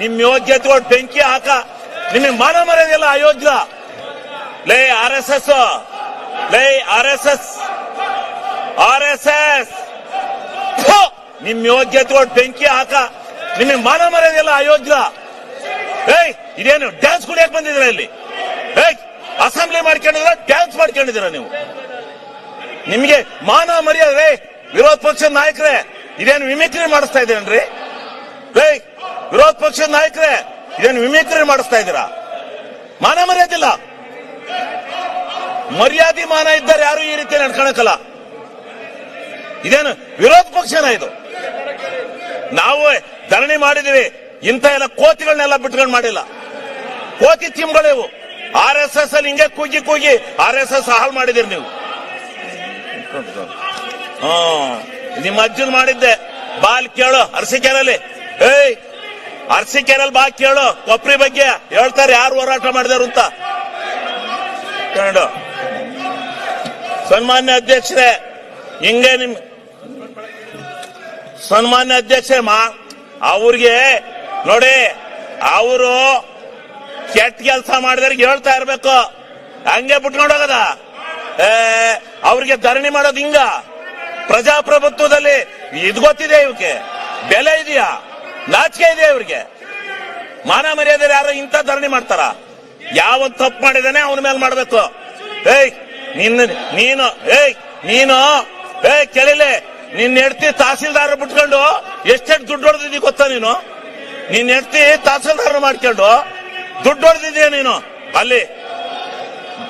ನಿಮ್ ಯೋಗ್ಯತೆ ಬೆಂಕಿ ಹಾಕ. ನಿಮಗೆ ಮಾನ ಮರ್ಯಾದೆಲ್ಲ ಅಯೋಗ್ಯ. ಲೇ RSS, ಲೇ RSS, ನಿಮ್ ಯೋಗ್ಯತೆ ಬೆಂಕಿ ಹಾಕ. ನಿಮಗೆ ಮಾನ ಮರ್ಯಾದೆಲ್ಲ ಅಯೋಗ್ಯ. ಇದೇನು ಡ್ಯಾನ್ಸ್ ಕುಡಿಯಕ್ ಬಂದಿದ್ದೀರಾ ಇಲ್ಲಿ? ಅಸೆಂಬ್ಲಿ ಮಾಡ್ಕೊಂಡಿದ್ರ, ಡ್ಯಾನ್ಸ್ ಮಾಡ್ಕೊಂಡಿದ್ದೀರ ನೀವು? ನಿಮ್ಗೆ ಮಾನ ಮರ್ಯಾದೆ? ವಿರೋಧ ಪಕ್ಷದ ನಾಯಕರೇ, ಇದೇನು ಮಿಮಿಕ್ರಿ ಮಾಡಿಸ್ತಾ ಇದ್ದೀರೇನ್ರಿ? ವಿರೋಧ ಪಕ್ಷದ ನಾಯಕರೇ, ಇದೇನು ಮಿಮಿಕ್ರಿ ಮಾಡಿಸ್ತಾ ಇದ್ದೀರಾ? ಮಾನ ಮರ್ಯಾದಿಲ್ಲ. ಮರ್ಯಾದೆ ಮಾನ ಇದ್ದಾರೆ ಯಾರು ಈ ರೀತಿ ನಡ್ಕೊಳಕಲ್ಲ. ಇದೇನು ವಿರೋಧ ಪಕ್ಷನ ಇದು? ನಾವು ಧರಣಿ ಮಾಡಿದೀವಿ. ಇಂಥ ಎಲ್ಲ ಕೋತಿಗಳನ್ನೆಲ್ಲ ಬಿಟ್ಕೊಂಡು ಮಾಡಿಲ್ಲ. ಕೋತಿ ತಿಮ್ಗಳಿವು. RSS ಅಲ್ಲಿ ಹಿಂಗೆ ಕೂಗಿ ಕೂಗಿ RSS ಹಾಳು ಮಾಡಿದಿರಿ ನೀವು. ನಿಮ್ಮ ಅಜ್ಜನ್ ಮಾಡಿದ್ದೆ. ಬಾಲ್ ಕೇಳು ಅರಸೀಕೆರೆಯಲ್ಲಿ. ಅರಸೀಕೆರೆಯಲ್ಲಿ ಬಾ ಕೇಳು. ಕೊಪ್ರಿ ಬಗ್ಗೆ ಹೇಳ್ತಾರೆ ಯಾರು ಹೋರಾಟ ಮಾಡಿದಾರು ಅಂತ. ಸನ್ಮಾನ್ಯ ಅಧ್ಯಕ್ಷರೇ, ಹಿಂಗೆ ನಿಮ್ ಸನ್ಮಾನ್ಯ ಅಧ್ಯಕ್ಷರೇ ಅವ್ರಿಗೆ ನೋಡಿ, ಅವರು ಕೆಟ್ಟ ಕೆಲಸ ಮಾಡಿದವ್ರಿಗೆ ಹೇಳ್ತಾ ಇರ್ಬೇಕು. ಹಂಗೆ ಬಿಟ್ಕೊಂಡು ಹೋಗದ? ಅವ್ರಿಗೆ ಧರಣಿ ಮಾಡೋದು ಹಿಂಗ? ಪ್ರಜಾಪ್ರಭುತ್ವದಲ್ಲಿ ಇದು ಗೊತ್ತಿದೆ ಇವಕ್ಕೆ? ಬೆಲೆ ಇದೆಯಾ? ನಾಚಿಕೆ ಇದೆಯಾ ಇವ್ರಿಗೆ? ಮಾನ ಮರ್ಯಾದೆ ಯಾರು ಇಂಥ ಧರಣಿ ಮಾಡ್ತಾರ? ಯಾವ ತಪ್ಪು ಮಾಡಿದಾನೆ ಅವನ ಮೇಲೆ ಮಾಡ್ಬೇಕು. ನೀನು ಕೇಳಿಲೆ, ನಿನ್ನ ಹೆಂಡತಿ ತಹಸೀಲ್ದಾರ್ ಬಿಟ್ಕೊಂಡು ಎಷ್ಟೆಷ್ಟು ದುಡ್ಡು ಹೊಡೆದಿದ್ದೀ ಗೊತ್ತಾ ನೀನು? ನಿನ್ನ ಹೆಂಡತಿ ತಹಸೀಲ್ದಾರ್ ಮಾಡ್ಕೊಂಡು ದುಡ್ಡು ಹೊಡೆದಿದ್ದೀಯ ನೀನು. ಅಲ್ಲಿ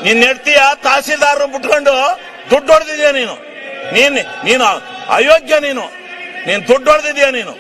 ನಿನ್ನ ಹೆಂಡತಿಯ ತಹಸೀಲ್ದಾರ್ ಬಿಟ್ಕೊಂಡು ದುಡ್ಡು ಹೊಡೆದಿದ್ದೀಯ ನೀನು. ನೀನು ಅಯೋಗ್ಯ. ನೀನು ದುಡ್ಡು ಹೊಡೆದಿದ್ದೀಯ ನೀನು.